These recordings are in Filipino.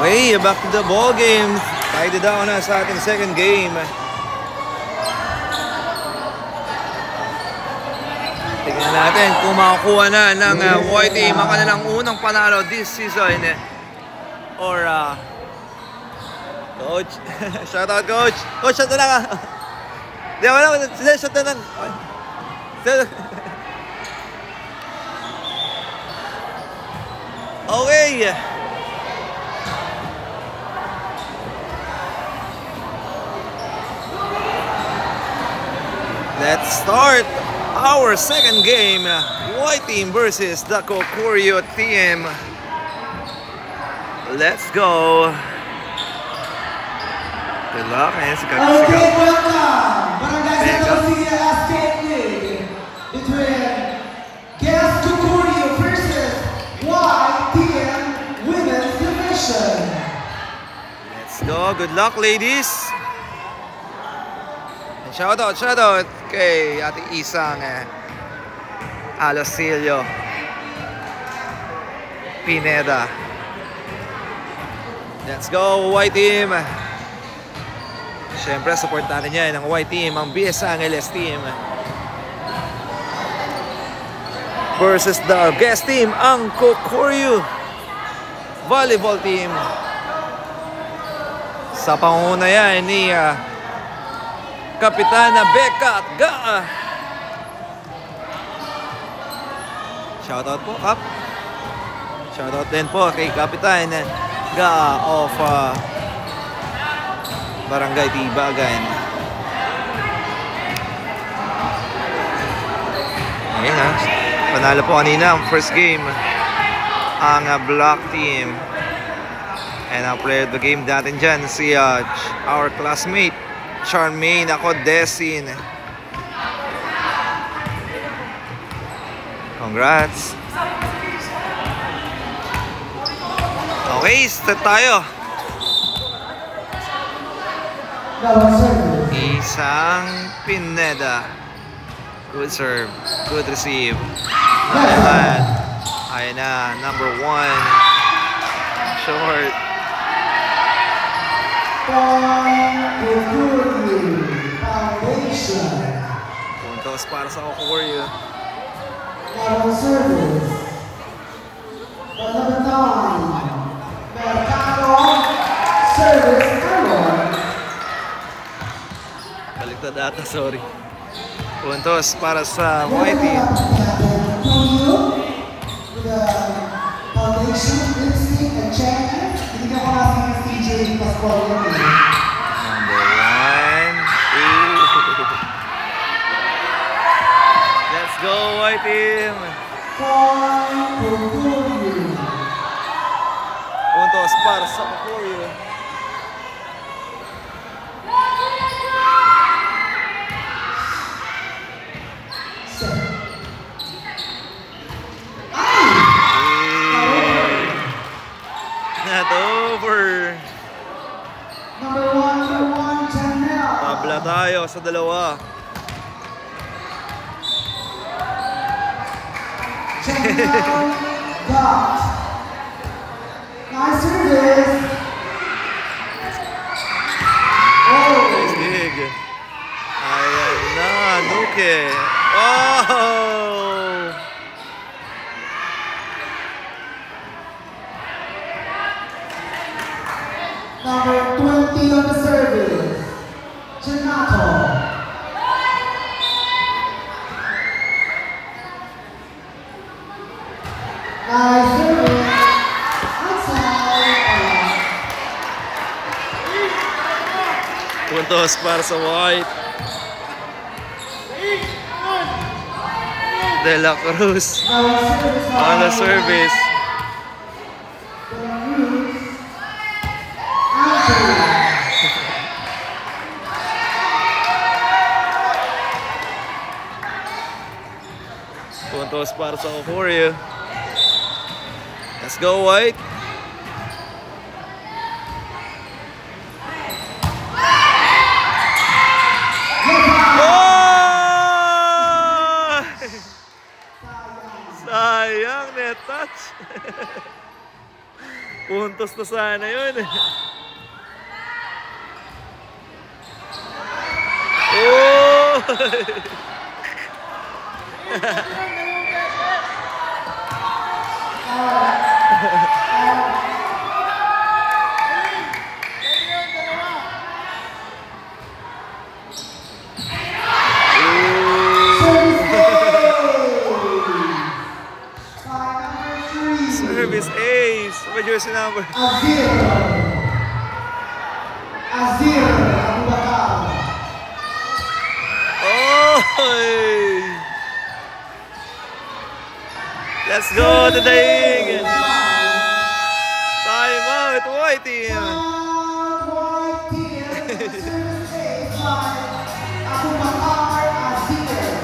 Okay, back to the ball game. Tied down na sa ating second game. Tingnan natin kung makakuha na ng white team ang kanilang unang panalo this season. Or, Coach. Shout out, Coach. Coach, shout na lang. Di ako lang. Shout na lang. Okay. Let's start our second game. White team versus the Kokuryo team. Let's go. Good luck. Ayan, sikat. Okay, welcome. Barangay Santa Lucia State League between Gas Kokuryo versus White Team Women's Division. Let's go. Good luck, ladies. And shout out kay Ate Isang Alosilio Pineda. Let's go, White Team. Siyempre, support natin yan ang White Team, ang BS Angeles team. Versus the guest team, ang Kokuryo Volleyball team. Sa panguna yan ni Kapitana Becca Gaa. Shoutout po, Kap. Shoutout din po kay Kapitan Gaa of Barangay Tibagan. Ayan ha. Panalo po kanina ang first game ang Black team. And ang player of the game natin dyan si our classmate Charmaine Acodesin. Congrats. Okay, start tayo. Isang Pineda. Good serve. Good receive. Ayan na. Number 1. Short. Puntos para sa Kokuryo. Service. Number 9. Mercado. Service. Baliktad ata, sorry. Puntos para sa White team. Number 1. Let's go, White team. Puntos para sa Kokuryo. Not over. Number 1, Janelle. Tabla tayo sa dalawa. Janelle got. Nice service. Nice dig. Ayan na, Nuke. Oh! Number 20 on the service, Janato. Nice service. Outside. Puntos para sa White. De La Cruz on the service. Puntos para sa Kokuryo. Let's go, White. Oh! Sayang, net touch. Puntos na sana yun. Oh! Service ace. What jersey number? Azir Abu Bakar. Oh! Let's go to the ing. Time out, white team. White team. Service ace by Abu Bakar Azir.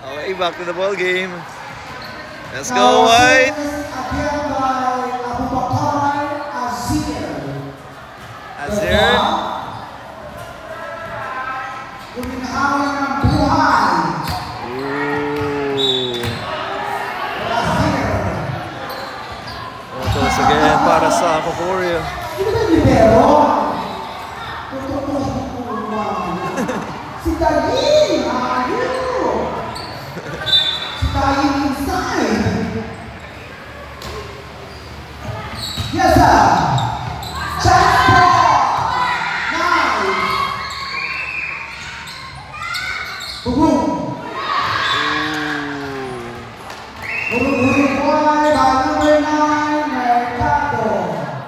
Okay, back to the ball game. Let's go, white. Again by Abu Bakar Azir. Azir. Uminhawi ng buhay. Ooh. Azir. Puntos again para sa Kokorio. Hindi ba libero? Tututuhin ko naman. Si Dalin! Ayun! Si Dalin inside! Yes, sir! Chance ball! Nice! Boom! Hurry by number 9, Mercado.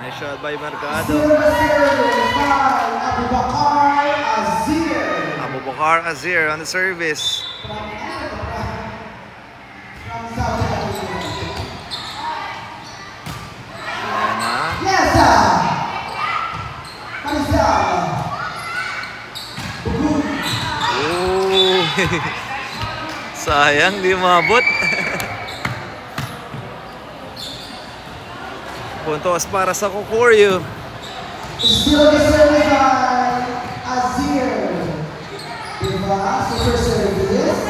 Nice shot by Mercado. Service by Abu Bakar Azir. Abu Bakar Azir on the service. From Saudi Arabia. Ayan na. Yes, sir. Faisal. Bugul. Ooh. Sayang, di umabot. Puntos para sa Kokorio. Still the service by Azir. Diba? Super service.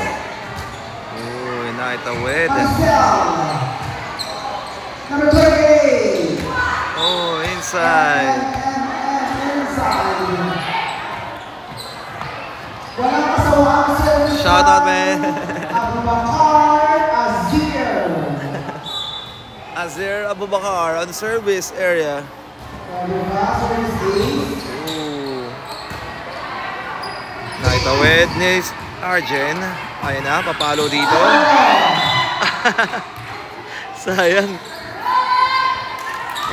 Ooh, inaitawid. Faisal. Number 28. Oh, inside. Inside. Walang kasawang service. Shout out, man. Abu Bakar Azir. Azir Abu Bakar on the service area. Diba? Service ace. Ooh. Naitawid ni Arjen. Ayun na, papalo dito. Sayang.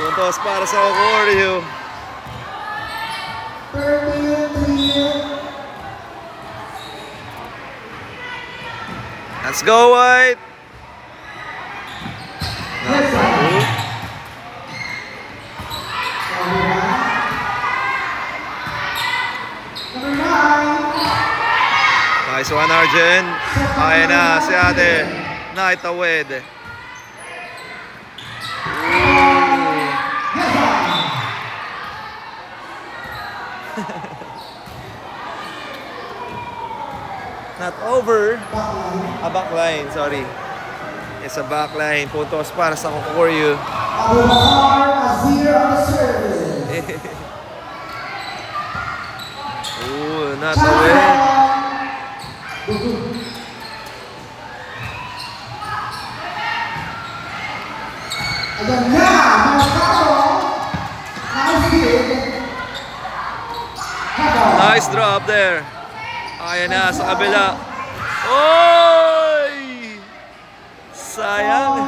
Puntos para sa Kokorio. 33. Let's go, white. Yes, sir. Number 9. Nice one, Arjen. Ayun na, si ate. Naitawid. Yes, sir. Not over. Backline. A backline, sorry. It's a backline. Puntos para sa Kokorio. Abu Bakar Azir on the service. Ooh, not away. Ayan na, Mercado. Nice hit. Header. Nice drop there. Ayan na sa kabila. Oy! Sayang.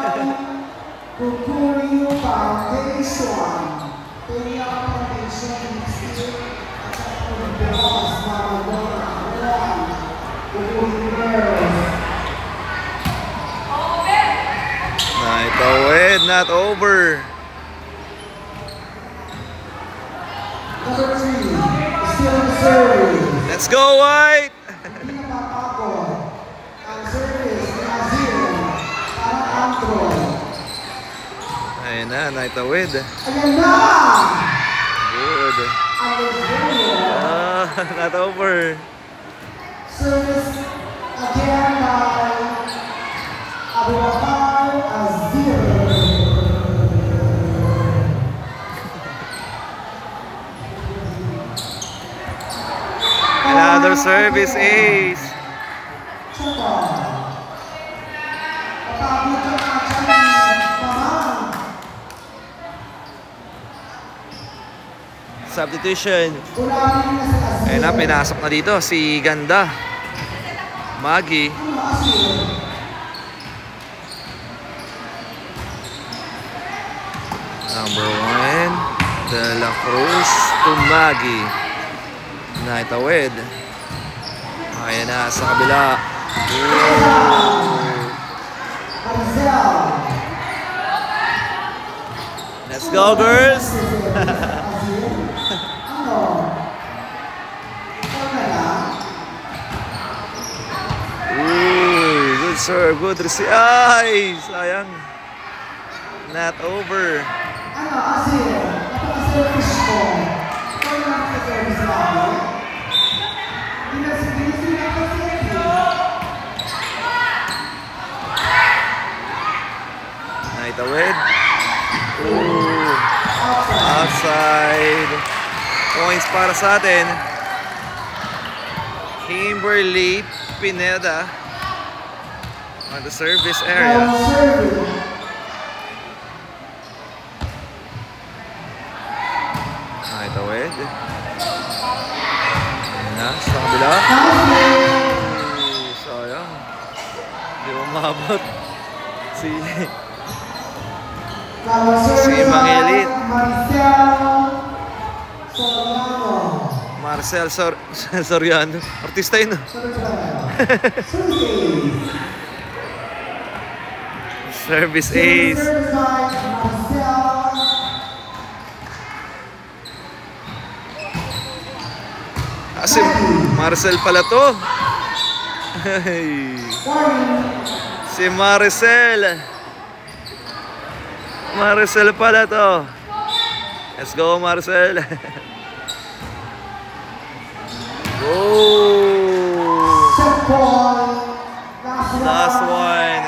Kokorio Foundation. Kaya Foundation Institute at sa Pilipinas na magandang Kokorio Girls. Naitawid, not over. Number 3, still in service. Let's go, white. Hindi napapagod. Ang service ni Azir. Ayan na, naitawid. Ayan na! Good. Not over. Service again by Abubakar Azir. Another service ace. Substitution. Ayun na, pinasok na dito si Ganda. Maggie. Number 1, De La Cruz to Maggie. Naitawid. Ayan na, sa kabila. Let's go, girls! Good serve, good receive. Ay, sayang. Not over. Naitawid. Outside. Points para sa atin. Kimberly Pineda on the service area. Naitawid. Ayan na, sa kabila. Sayang. Hindi umabot. Si Mangelit. Marcel Soriano. Artista yun. Service ace. Si Marcel pala to. Si Marcel. Marcel pala to. Let's go, Marcel. Go. Last one.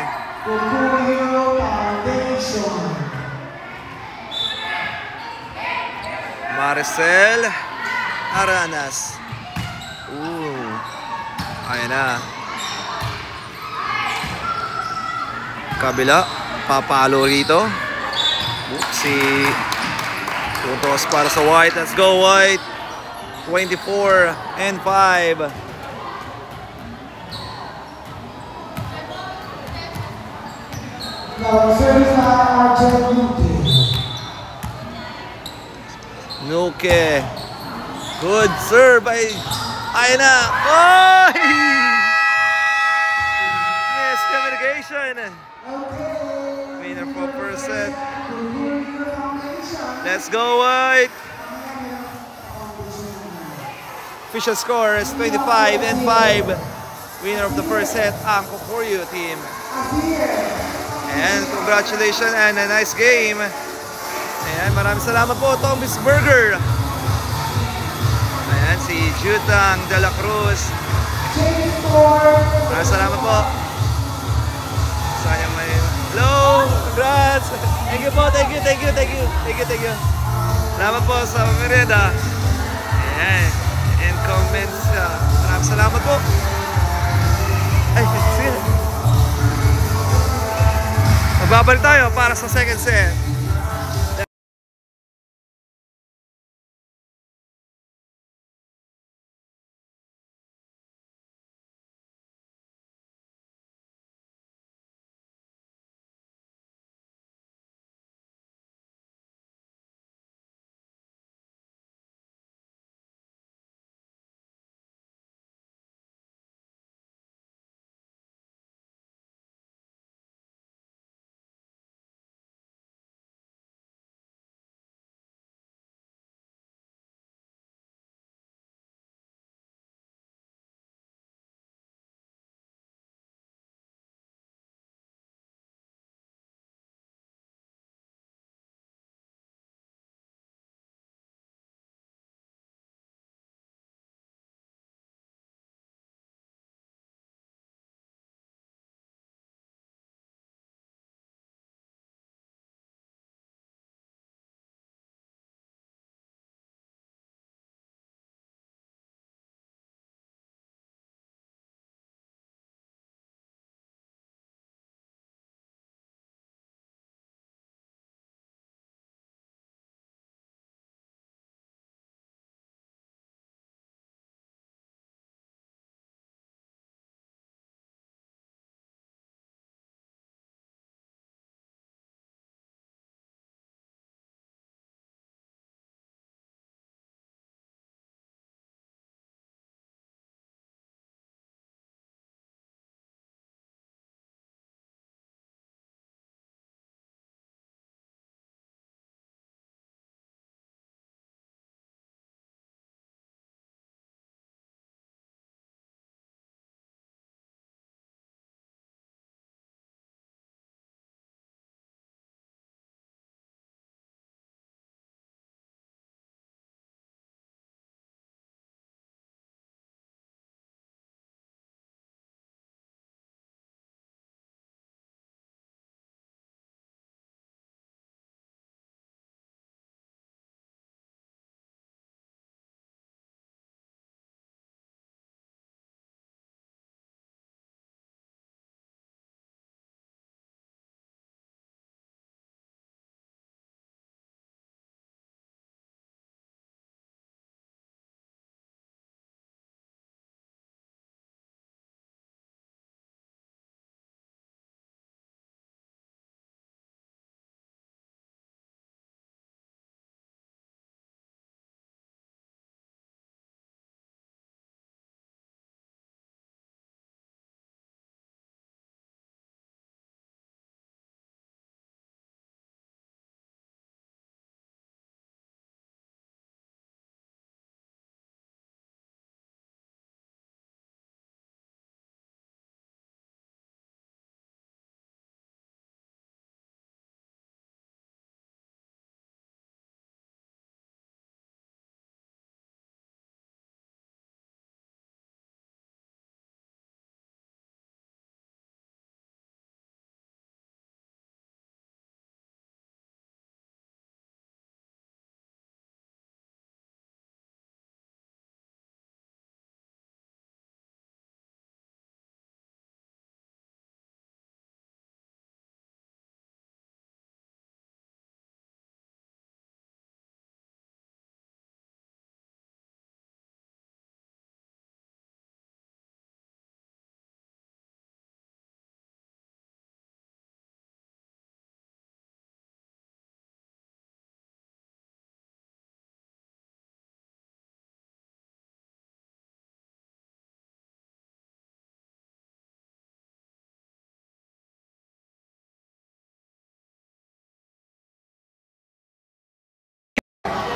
Marcel Aranas. Ayan na. Kabila. Papalo rito. Si Tutos para sa White. Let's go, White. 24-5. Nuke. Good serve by Aina. Oh! Miscommunication. Winner for first set. Let's go, White. Official score is 25-5. Winner of the first set, ang Kokoryu team. And congratulations and a nice game. Ayan, maraming salamat po, Tommy's Burger. Ayan, si Jutang De La Cruz. Maraming salamat po. Sayang may... Hello! Congrats! Thank you po, thank you. Salamat po sa merienda. Ayan. And comments. Maraming salamat po. Ay, sige. Magbabalik tayo para sa second set.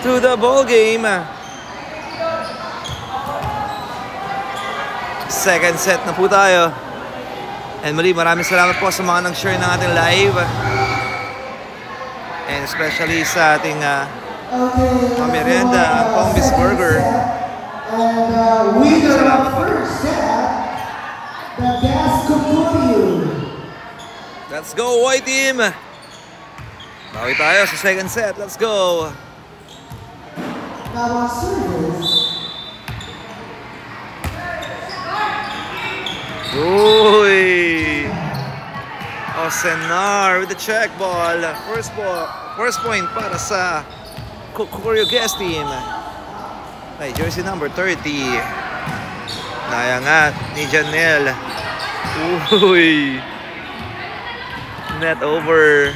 to the ball game. Second set na po tayo. And muli, maraming salamat po sa mga nag-share ng ating live. And especially sa ating merienda, Pombis Burger. And winner of first set, the Gas Cucurio. Let's go, white team! Bawi tayo sa second set. Let's go! Now on service, Uy! Osenar with the check ball. First point para sa Cucurio Gas team. Ay, jersey number 30. Nayangat ni Janelle. Uy! Net over.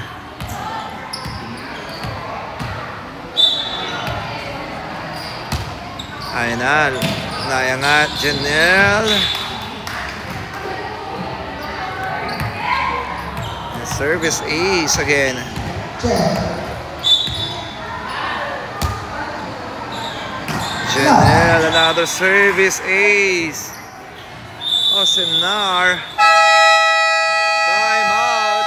Ayun na. Nayangat Janelle. Service ace again. Janelle, another service ace. Osenar. Time out.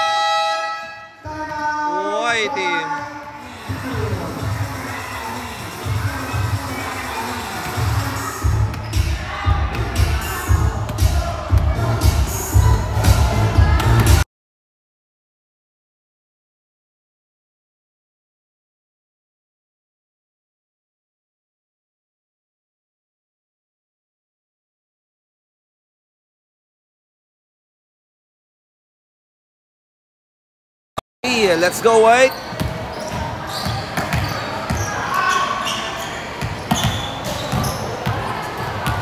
White team. Let's go, white.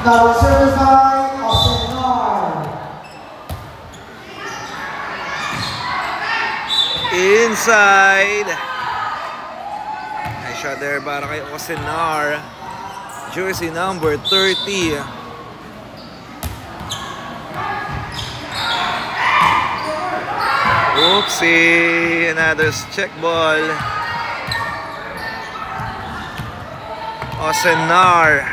now on service by Osenar. Inside. Nice shot there para kay Osenar. Jersey number 30. Oopsie, another check ball. Osenar,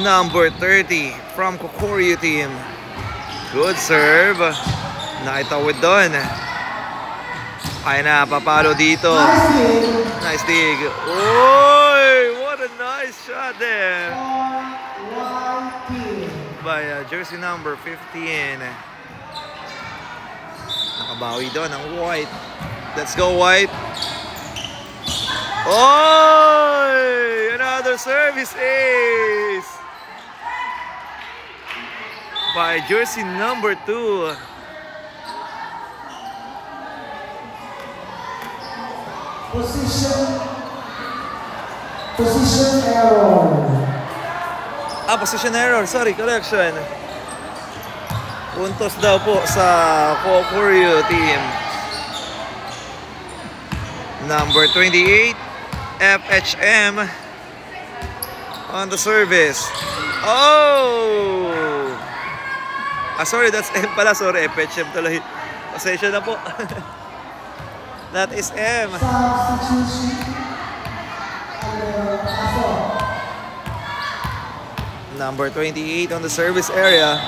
number 30 from Cucurio team. Good serve. Nakitawid doon. Ay na, papalo dito. Nice dig. Oy, what a nice shot there. By jersey number 15. Nakabawi doon ang white. Let's go, white. Oy! Another service ace by jersey number 2. Position error. Position error. Sorry, correction. Puntos daw po sa Cucurio team. Number 28, FHM on the service. Oh! Sorry, that's M pala. Sorry, FHM tuloy. Pasensya na po. That is M. Number 28 on the service area.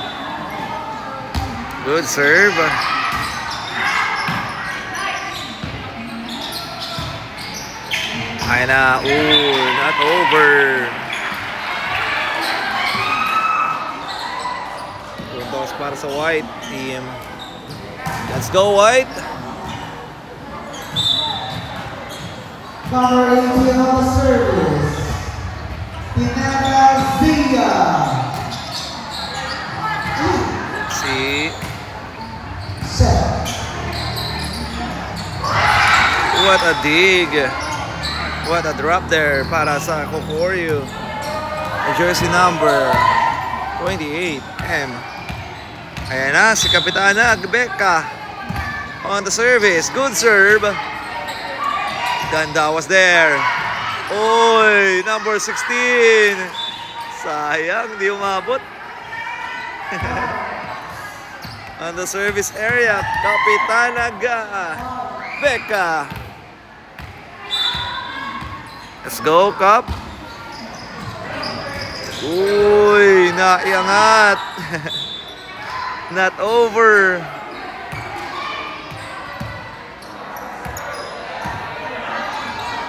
Good serve. Ay na. Ooh, not over. Puntos para sa white team. Let's go, white. Number 18 on the service, Pineda Zia. See. Set. What a dig. What a drop there para sa Cucurio. Jersey number 28, M. Ayan na, si Kapitana Becca on the service. Good serve. Ganda was there. Oy, number 16. Sayang, di umabot. On the service area, Kapitana Becca. Let's go, Cup. Uy, naiangat. Not over.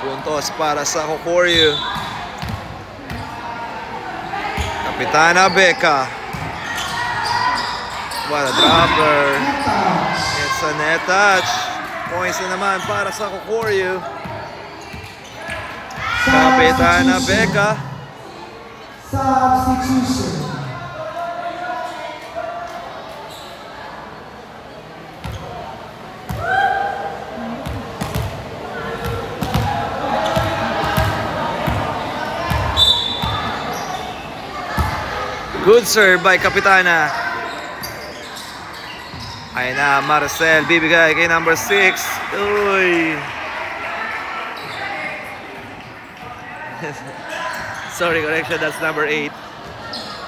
Puntos para sa Kokoryu. Kapitana Becca. What a dropper. It's a net touch. Points na naman para sa Kokoryu. Kapitana Becca. Substitution. Good serve by Kapitana. Ayun na, Marcel bibigay kay number 6. Uy. Sorry, correction, that's number 8.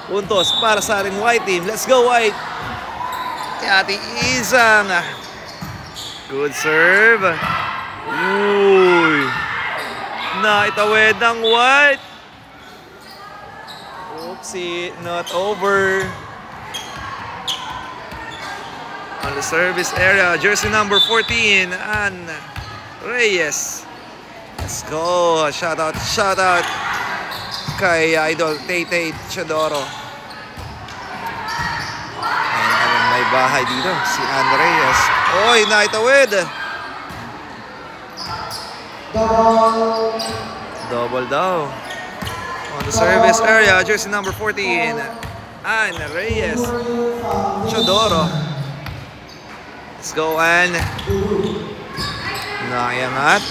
Puntos para sa ating white team. Let's go, white. Kay Ate Isang. Good serve. Uy. Naitawid ng white. Oopsie, not over. On the service area, jersey number 14, Ann Reyes. Let's go. Shout out kay Idol Tay Chidoro. And may bahay dito, si Ann Reyes. Oy, naitawid. Double daw. On the service area, jersey number 14, Ann Reyes Chodoro. Let's go, Ann. Naiangat.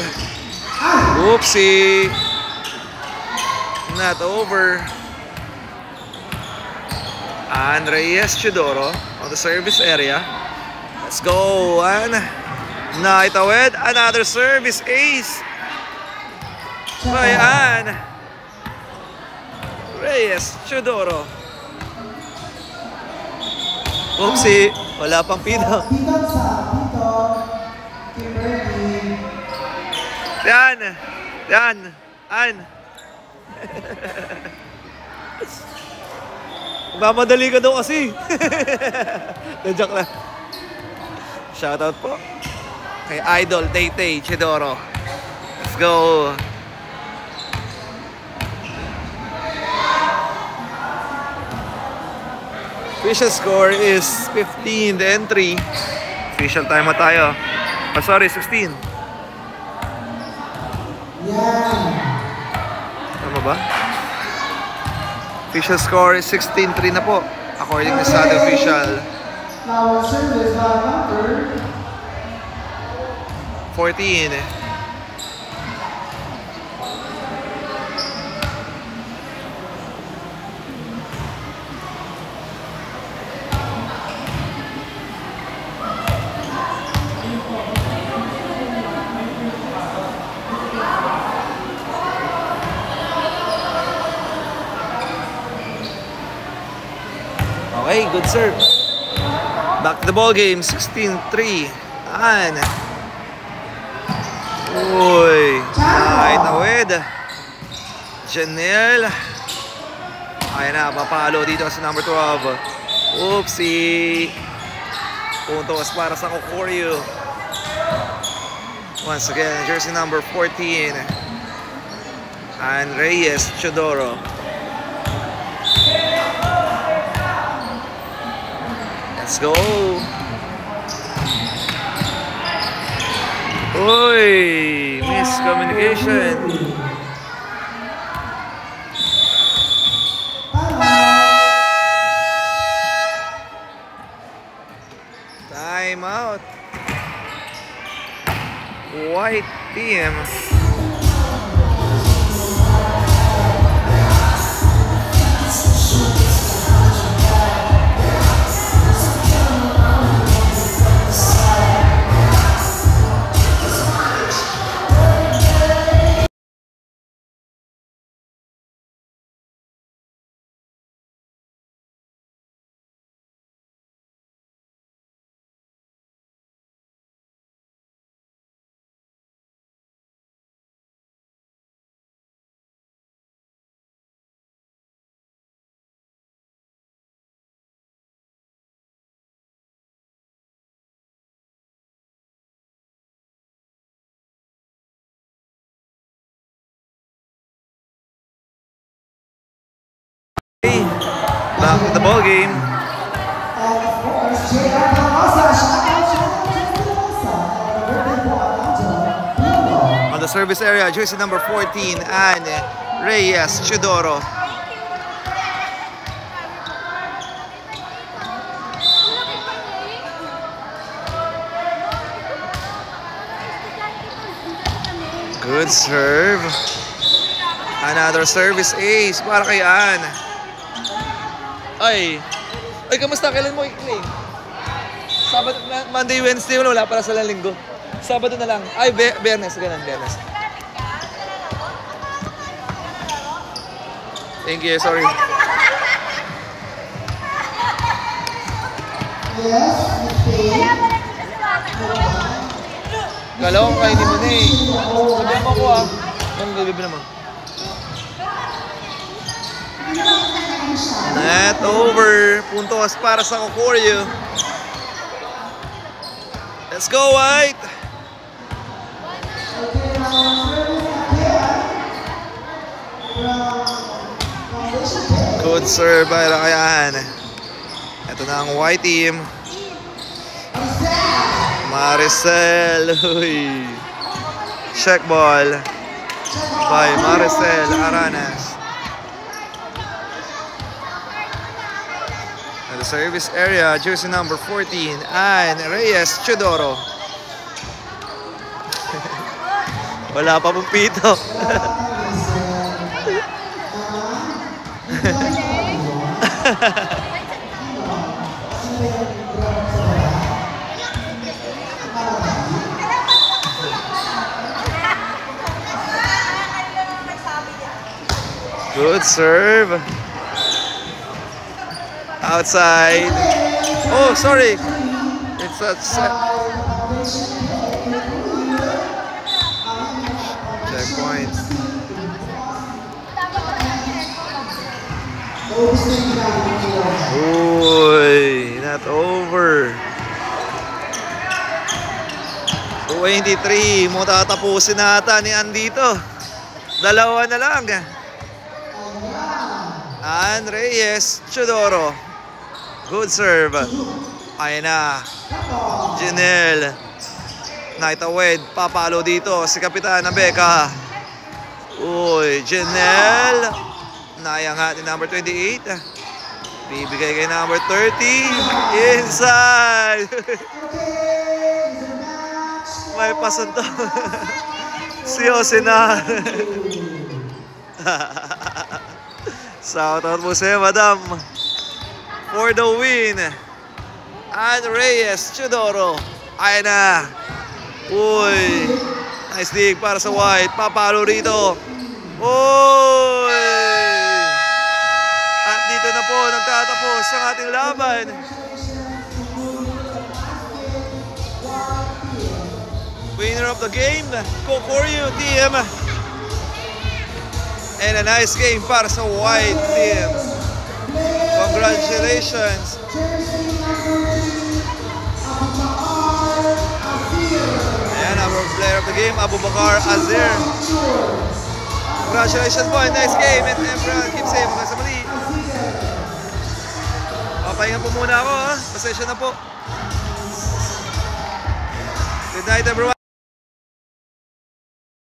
Oopsie. Not over. Ann Reyes Chodoro on the service area. Let's go, Ann. Naitawid. Another service ace by Ann Reyes Chodoro. Oopsie, wala pang pino. Yan, Ann. Mamadali ka daw kasi. Joke lang. Shoutout po kay Idol Tay Chidoro. Let's go. Official score is 15 and 3. Official time na tayo. Oh, sorry, 16. Tama ba? Official score is 16-3 na po. According to sa ating official. Now service by number 14. Okay, good serve. Back to the ball game, 16-3. Ann. Uy, naitawid. Janelle. Ayan na, papalo dito sa number 12. Oopsie. Puntos para sa Kokoryu. Once again, jersey number 14. Ann Reyes Chodoro. Let's go. Uy, miscommunication. Time out. White team. Back to the ball game. And of course, J.R. Palasa, shout out to Palasa. On the service area, jersey number 14, and Reyes Chidoro. Good serve. Another service ace para kay Ann. Ay, kamusta? Kailan mo i-claim? Sabado, Monday, Wednesday, wala para sa linggo. Sabado na lang. Ay, Biyernes, ganun, Biyernes. Thank you, sorry. Yes, Kala ko kainin mo na eh. Sabihan mo ako ah. Ano nabibig naman? Net over. Puntos para sa Kokoryu. Let's go, White! Good serve by Rakayan. Ito na ang White team. Maricel. Uy. Check ball by Maricel Aranas. At the service area, jersey number 14, and Reyes Chidoro. Wala pa pong pito. Good serve. Outside. Oh, sorry. It's a checkpoint. Uy, not over. 23. Mo tatapusin na ata ni Andito. Dalawa na lang. And Reyes Chidoro. Good serve. Ayan na. Janelle. Naitawid. Papalo dito si Kapitana Becca. Uy, Janelle. Nayangat ni number 28. Bibigay kay number 30. Inside. May pasunto. Si Osinar. Shout out po sa'yo, madam. For the win. And Reyes Chidoro. Ayan na. Uy. Nice dig para sa White. Papalo rito. Uy. At dito na po nagtatapos ang ating laban. Winner of the game, Kokoryu team. And a nice game para sa White team. Congratulations. And our player of the game, Abubakar Azir. Congratulations boy, nice game. And everyone, keep safe hanggang sa muli. Papahinga po muna ako ha. Pasensya na po. Good night everyone.